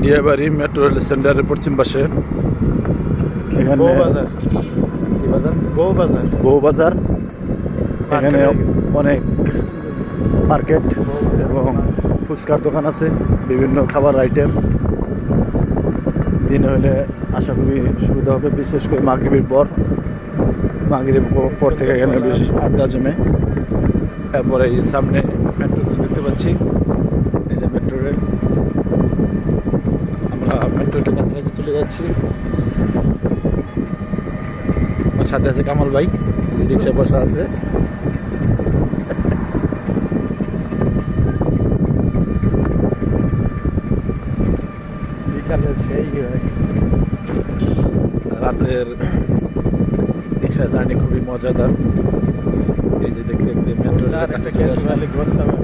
Diabari metro rail সেন্টারের পশ্চিম পাশে। এখানে বউবাজার কি বাজার? বউবাজার বউবাজার। এখানে অনেক মার্কেট এবং ফুচকার দোকান আছে, বিভিন্ন খাবার আইটেম। দিন হলে আশা করি সুবিধা হবে, বিশেষ করে মাগরিবের পর। মাগরিবের পর থেকে এখানে বেশি আড্ডা জমে। তারপরে এই সামনে মেট্রো রেল দেখতে পাচ্ছি, এই যে মেট্রো রেল। আমরা মেট্রো রেলের কাছাকাছি চলে যাচ্ছি। আমার সাথে আছে কামাল ভাই, রিক্সায় বসা আছে। বিকালে সেই রাতের রিক্সা জার্নি খুবই মজাদার। এই যে দেখতে দেখতে মেট্রো রেলের কাছে চলে আসলাম। ঘুরতে হবে।